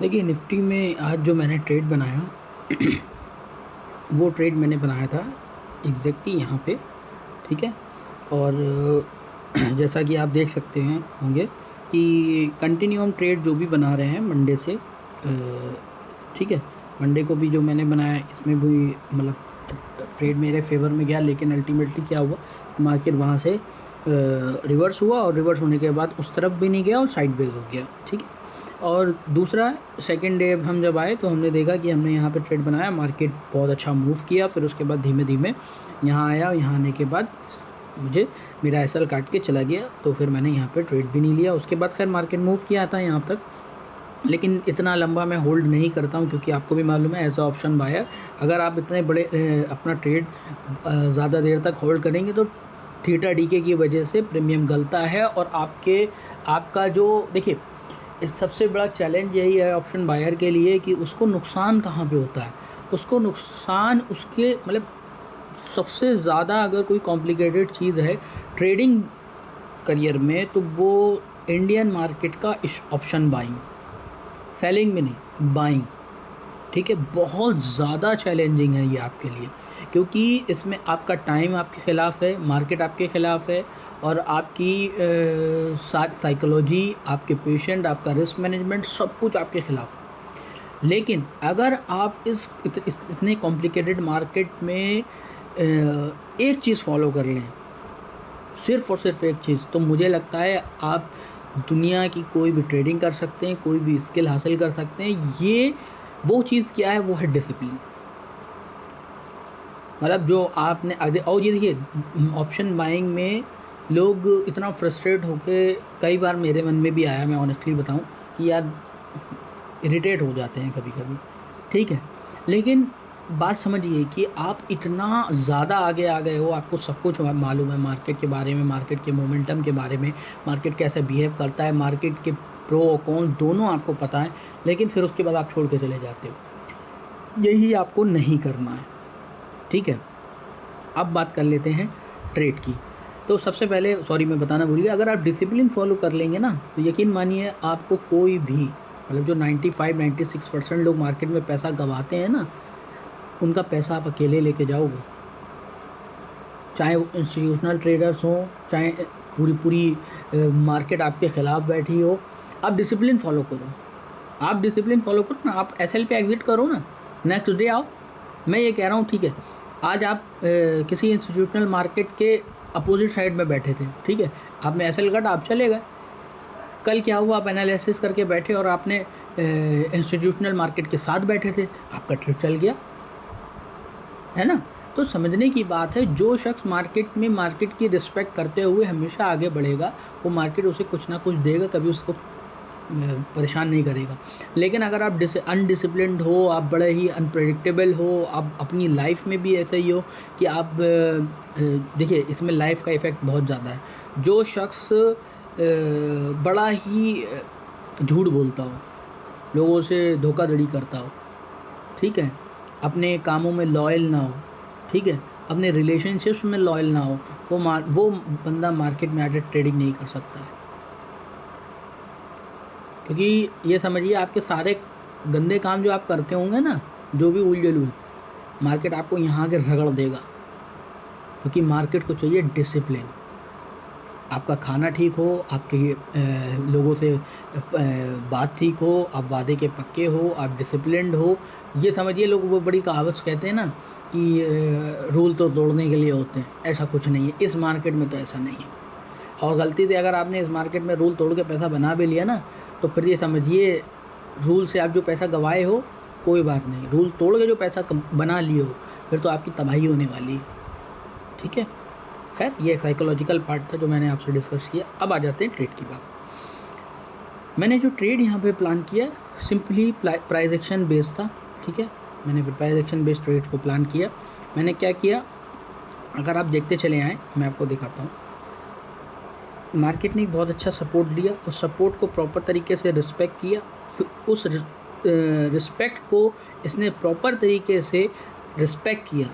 देखिए निफ्टी में आज जो मैंने ट्रेड बनाया वो ट्रेड मैंने बनाया था एग्जैक्टली यहाँ पे, ठीक है। और जैसा कि आप देख सकते हैं होंगे कि कंटिन्यू हम ट्रेड जो भी बना रहे हैं मंडे से, ठीक है। मंडे को भी जो मैंने बनाया इसमें भी मतलब ट्रेड मेरे फेवर में गया, लेकिन अल्टीमेटली क्या हुआ, मार्केट वहाँ से रिवर्स हुआ और रिवर्स होने के बाद उस तरफ भी नहीं गया और साइडवेज हो गया, ठीक है। और दूसरा सेकंड डे हम जब आए तो हमने देखा कि हमने यहाँ पे ट्रेड बनाया, मार्केट बहुत अच्छा मूव किया, फिर उसके बाद धीमे धीमे यहाँ आया, यहाँ आने के बाद मुझे मेरा एसएल काट के चला गया, तो फिर मैंने यहाँ पे ट्रेड भी नहीं लिया। उसके बाद खैर मार्केट मूव किया था यहाँ तक, लेकिन इतना लंबा मैं होल्ड नहीं करता हूँ, क्योंकि आपको भी मालूम है एज अ ऑप्शन बायर अगर आप इतने बड़े अपना ट्रेड ज़्यादा देर तक होल्ड करेंगे तो थीटा डीके की वजह से प्रीमियम गलता है। और आपका जो देखिए, इस सबसे बड़ा चैलेंज यही है ऑप्शन बायर के लिए कि उसको नुकसान कहाँ पे होता है। उसको नुकसान उसके मतलब सबसे ज़्यादा अगर कोई कॉम्प्लिकेटेड चीज़ है ट्रेडिंग करियर में तो वो इंडियन मार्केट का ऑप्शन बाइंग, सेलिंग में नहीं, बाइंग, ठीक है। बहुत ज़्यादा चैलेंजिंग है ये आपके लिए, क्योंकि इसमें आपका टाइम आपके ख़िलाफ़ है, मार्केट आपके ख़िलाफ़ है, और आपकी साइकोलॉजी, आपके पेशेंट, आपका रिस्क मैनेजमेंट, सब कुछ आपके ख़िलाफ़ है। लेकिन अगर आप इतने कॉम्प्लिकेटेड मार्केट में एक चीज़ फॉलो कर लें, सिर्फ़ और सिर्फ एक चीज़, तो मुझे लगता है आप दुनिया की कोई भी ट्रेडिंग कर सकते हैं, कोई भी स्किल हासिल कर सकते हैं। ये वो चीज़ क्या है, वो है डिसिप्लिन। मतलब जो आपने और ये देखिए ऑप्शन बाइंग में लोग इतना फ्रस्ट्रेट होके, कई बार मेरे मन में भी आया, मैं ऑनेस्टली बताऊं कि यार इरिटेट हो जाते हैं कभी कभी, ठीक है। लेकिन बात समझिए कि आप इतना ज़्यादा आगे आ गए हो, आपको सब कुछ मालूम है मार्केट के बारे में, मार्केट के मोमेंटम के बारे में, मार्केट कैसे बिहेव करता है, मार्केट के प्रो और कॉन दोनों आपको पता है, लेकिन फिर उसके बाद आप छोड़ के चले जाते हो। यही आपको नहीं करना है, ठीक है। अब बात कर लेते हैं ट्रेड की। तो सबसे पहले सॉरी मैं बताना भूल गया, अगर आप डिसिप्लिन फॉलो कर लेंगे ना तो यकीन मानिए आपको कोई भी मतलब जो 95-96% लोग मार्केट में पैसा गंवाते हैं ना, उनका पैसा आप अकेले लेके जाओगे। चाहे वो इंस्टीट्यूशनल ट्रेडर्स हों, चाहे पूरी पूरी मार्केट आपके ख़िलाफ़ बैठी हो, आप डिसिप्लिन फॉलो करो। आप डिसिप्लिन फॉलो करो ना, आप एसएल पे एग्ज़िट करो ना, नेक्स्ट डे आओ। मैं ये कह रहा हूँ, ठीक है, आज आप किसी इंस्टीट्यूशनल मार्केट के अपोजिट साइड में बैठे थे, ठीक है, आपने एसएल काटा, आप चले गए। कल क्या हुआ, आप एनालिसिस करके बैठे और आपने इंस्टीट्यूशनल मार्केट के साथ बैठे थे, आपका ट्रेड चल गया, है ना। तो समझने की बात है, जो शख्स मार्केट में मार्केट की रिस्पेक्ट करते हुए हमेशा आगे बढ़ेगा, वो मार्केट उसे कुछ ना कुछ देगा, कभी उसको परेशान नहीं करेगा। लेकिन अगर आप अनडिसिप्लिन्ड हो, आप बड़े ही अनप्रेडिक्टेबल हो, आप अपनी लाइफ में भी ऐसे ही हो कि आप देखिए इसमें लाइफ का इफ़ेक्ट बहुत ज़्यादा है। जो शख्स बड़ा ही झूठ बोलता हो, लोगों से धोखाधड़ी करता हो, ठीक है, अपने कामों में लॉयल ना हो, ठीक है, अपने रिलेशनशिप्स में लॉयल ना हो, वो बंदा मार्केट में आके ट्रेडिंग नहीं कर सकता है। क्योंकि ये समझिए आपके सारे गंदे काम जो आप करते होंगे ना, जो भी उल जलूल, मार्केट आपको यहाँ के रगड़ देगा। क्योंकि मार्केट को चाहिए डिसिप्लिन। आपका खाना ठीक हो, आपके लोगों से बात ठीक हो, आप वादे के पक्के हो, आप डिसिप्लिन्ड हो। ये समझिए, लोग वो बड़ी कहावत कहते हैं ना कि रूल तो तोड़ने के लिए होते हैं, ऐसा कुछ नहीं है इस मार्केट में, तो ऐसा नहीं है। और गलती से अगर आपने इस मार्केट में रूल तोड़ के पैसा बना भी लिया ना, तो फिर ये समझिए रूल से आप जो पैसा गंवाए हो, कोई बात नहीं, रूल तोड़ के जो पैसा बना लिए हो, फिर तो आपकी तबाही होने वाली है, ठीक है। खैर ये एक साइकोलॉजिकल पार्ट था जो मैंने आपसे डिस्कस किया। अब आ जाते हैं ट्रेड की बात। मैंने जो ट्रेड यहाँ पे प्लान किया सिंपली प्राइस एक्शन बेस था, ठीक है। मैंने प्राइस एक्शन बेस्ड ट्रेड को प्लान किया। मैंने क्या किया, अगर आप देखते चले आएँ, मैं आपको दिखाता हूँ। मार्केट ने एक बहुत अच्छा सपोर्ट लिया, उस सपोर्ट को प्रॉपर तरीके से रिस्पेक्ट किया, फिर उस रिस्पेक्ट को इसने प्रॉपर तरीके से रिस्पेक्ट किया,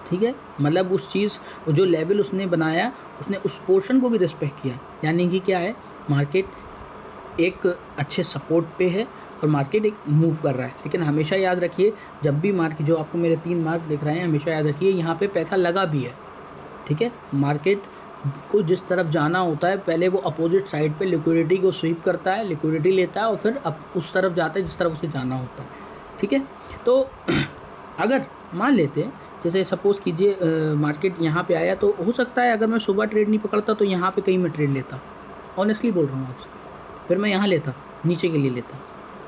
ठीक है। मतलब उस चीज़ जो लेवल उसने बनाया, उसने उस पोर्शन को भी रिस्पेक्ट किया। यानी कि क्या है, मार्केट एक अच्छे सपोर्ट पे है और मार्केट एक मूव कर रहा है। लेकिन हमेशा याद रखिए, जब भी मार्केट, जो आपको मेरे 3 मार्क दिख रहे हैं, हमेशा याद रखिए यहाँ पे पैसा लगा भी है, ठीक है। मार्केट को जिस तरफ जाना होता है, पहले वो अपोजिट साइड पे लिक्विडिटी को स्वीप करता है, लिक्विडिटी लेता है और फिर अब उस तरफ जाता है जिस तरफ उसे जाना होता है, ठीक है। तो अगर मान लेते हैं, जैसे सपोज़ कीजिए मार्केट यहाँ पे आया, तो हो सकता है अगर मैं सुबह ट्रेड नहीं पकड़ता तो यहाँ पे कहीं मैं ट्रेड लेता, ऑनेस्टली बोल रहा हूँ आपसे, फिर मैं यहाँ लेता, नीचे के लिए लेता,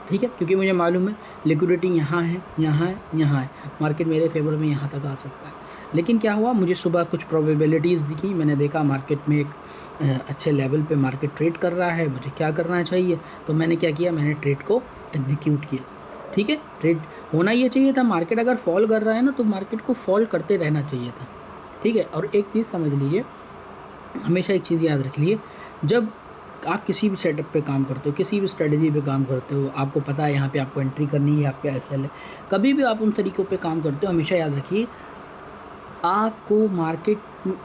ठीक है, क्योंकि मुझे मालूम है लिक्विडिटी यहाँ है, यहाँ है, यहाँ है, मार्केट मेरे फेवर में यहाँ तक आ सकता है। लेकिन क्या हुआ, मुझे सुबह कुछ प्रोबेबिलिटीज़ दिखी, मैंने देखा मार्केट में एक अच्छे लेवल पे मार्केट ट्रेड कर रहा है, मुझे क्या करना चाहिए, तो मैंने क्या किया, मैंने ट्रेड को एग्जीक्यूट किया, ठीक है। ट्रेड होना ये चाहिए था, मार्केट अगर फॉल कर रहा है ना तो मार्केट को फॉल करते रहना चाहिए था, ठीक है। और एक चीज़ समझ लीजिए, हमेशा एक चीज़ याद रख लीजिए, जब आप किसी भी सेटअप पे काम करते हो, किसी भी स्ट्रेटजी पे काम करते हो, आपको पता है यहाँ पे आपको एंट्री करनी है, आपका एसएल है, कभी भी आप उन तरीक़ों पे काम करते हो, हमेशा याद रखिए, आपको मार्केट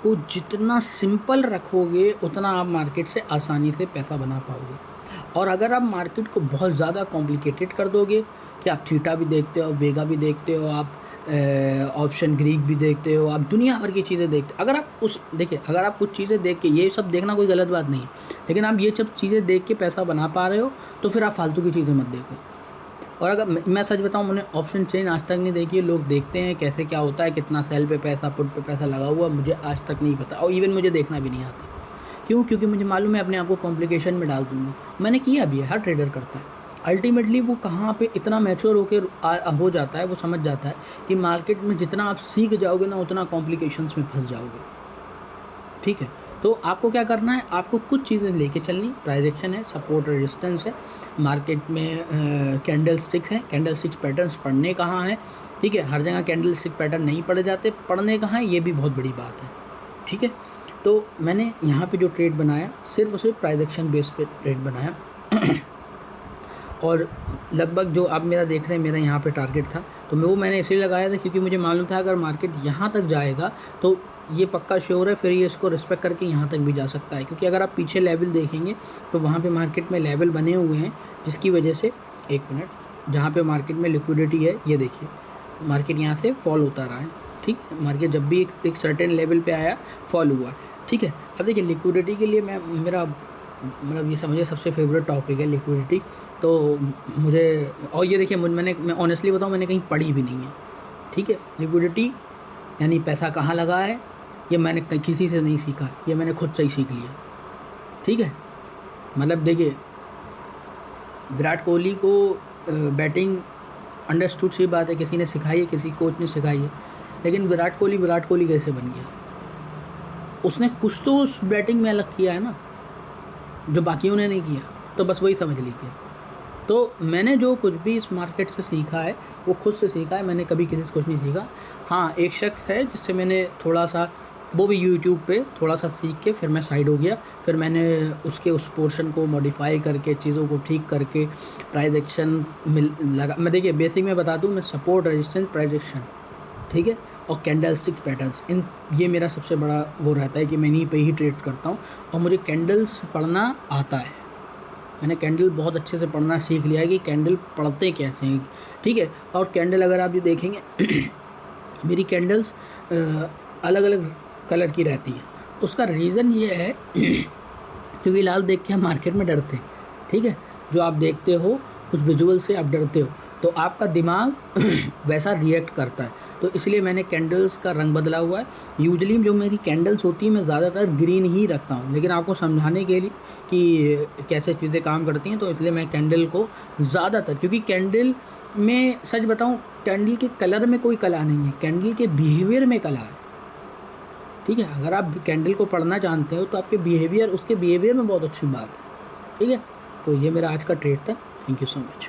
को जितना सिंपल रखोगे उतना आप मार्केट से आसानी से पैसा बना पाओगे। और अगर आप मार्केट को बहुत ज़्यादा कॉम्प्लिकेटेड कर दोगे कि आप थीटा भी देखते हो, वेगा भी देखते हो, आप ऑप्शन ग्रीक भी देखते हो, आप दुनिया भर की चीज़ें देखते हो, अगर आप देखिए, अगर आप कुछ चीज़ें देख के, ये सब देखना कोई गलत बात नहीं है, लेकिन आप ये सब चीज़ें देख के पैसा बना पा रहे हो तो फिर आप फालतू की चीज़ें मत देखो। और अगर मैं सच बताऊं, मैंने ऑप्शन चेन आज तक नहीं देखी है, लोग देखते हैं कैसे क्या होता है, कितना सेल पे पैसा, पुट पे पैसा लगा हुआ, मुझे आज तक नहीं पता, और इवन मुझे देखना भी नहीं आता। क्यों? क्योंकि मुझे मालूम है अपने आप को कॉम्प्लिकेशन में डाल दूँगा। मैंने किया भी है, हर ट्रेडर करता है। अल्टीमेटली वो कहाँ पे इतना मैच्योर होकर हो जाता है, वो समझ जाता है कि मार्केट में जितना आप सीख जाओगे ना, उतना कॉम्प्लिकेशंस में फंस जाओगे, ठीक है। तो आपको क्या करना है, आपको कुछ चीज़ें लेके चलनी, प्राइस एक्शन है, सपोर्ट रेजिस्टेंस है, मार्केट में कैंडल स्टिक है, कैंडल स्टिक पैटर्न्स पढ़ने कहाँ हैं, ठीक है। हर जगह कैंडल स्टिक पैटर्न नहीं पढ़े जाते, पढ़ने कहाँ है, ये भी बहुत बड़ी बात है, ठीक है। तो मैंने यहाँ पे जो ट्रेड बनाया, सिर्फ और सिर्फ प्राइस एक्शन बेस पे ट्रेड बनाया और लगभग जो आप मेरा देख रहे हैं, मेरा यहाँ पे टारगेट था, तो मैंने इसलिए लगाया था क्योंकि मुझे मालूम था अगर मार्केट यहाँ तक जाएगा तो ये पक्का श्योर है, फिर ये इसको रिस्पेक्ट करके यहाँ तक भी जा सकता है। क्योंकि अगर आप पीछे लेवल देखेंगे तो वहाँ पे मार्केट में लेवल बने हुए हैं, जिसकी वजह से, एक मिनट, जहाँ पे मार्केट में लिक्विडिटी है, ये देखिए मार्केट यहाँ से फॉल होता रहा है, ठीक। मार्केट जब भी एक सर्टेन लेवल पे आया, फॉल हुआ, ठीक है। अब देखिए लिक्विडिटी के लिए मेरा मतलब ये समझिए सबसे फेवरेट टॉपिक है लिक्विडिटी। तो मुझे, और ये देखिए मैं ऑनेस्टली बताऊँ, मैंने कहीं पढ़ी भी नहीं है, ठीक है। लिक्विडिटी यानी पैसा कहाँ लगा है, ये मैंने किसी से नहीं सीखा, ये मैंने खुद से ही सीख लिया, ठीक है। मतलब देखिए, विराट कोहली को बैटिंग अंडरस्टूड सी बात है, किसी ने सिखाई है, किसी कोच ने सिखाई है, लेकिन विराट कोहली कैसे बन गया? उसने कुछ तो उस बैटिंग में अलग किया है ना, जो बाकियों ने नहीं किया, तो बस वही समझ लीजिए। तो मैंने जो कुछ भी इस मार्केट से सीखा है वो खुद से सीखा है, मैंने कभी किसी से कुछ नहीं सीखा। हाँ, एक शख्स है जिससे मैंने थोड़ा सा, वो भी यूट्यूब पे थोड़ा सा सीख के फिर मैं साइड हो गया, फिर मैंने उसके उस पोर्शन को मॉडिफाई करके, चीज़ों को ठीक करके प्राइस एक्शन लगा। मैं देखिए बेसिक में बता दूँ, मैं सपोर्ट, रेजिस्टेंस, प्राइस एक्शन, ठीक है, और कैंडल स्टिक पैटर्न्स, ये मेरा सबसे बड़ा वो रहता है कि मैं इन्हीं पे ही ट्रेड करता हूँ। और मुझे कैंडल्स पढ़ना आता है, मैंने कैंडल बहुत अच्छे से पढ़ना सीख लिया है कि कैंडल पढ़ते कैसे हैं, ठीक है। और कैंडल अगर आप ये देखेंगे मेरी कैंडल्स अलग अलग कलर की रहती हैं, उसका रीज़न ये है क्योंकि लाल देख के हम मार्केट में डरते हैं, ठीक है। जो आप देखते हो उस विजुअल से आप डरते हो, तो आपका दिमाग वैसा रिएक्ट करता है, तो इसलिए मैंने कैंडल्स का रंग बदला हुआ है। यूजुअली जो मेरी कैंडल्स होती हैं मैं ज़्यादातर ग्रीन ही रखता हूँ, लेकिन आपको समझाने के लिए कि कैसे चीज़ें काम करती हैं, तो इसलिए मैं कैंडल को ज़्यादातर, क्योंकि कैंडल में सच बताऊँ, कैंडल के कलर में कोई कला नहीं है, कैंडल के बिहेवियर में कला है, ठीक है। अगर आप कैंडल को पढ़ना जानते हो तो आपके बिहेवियर, उसके बिहेवियर में बहुत अच्छी बात है, ठीक है। तो ये मेरा आज का ट्रेड था। Thank you so much.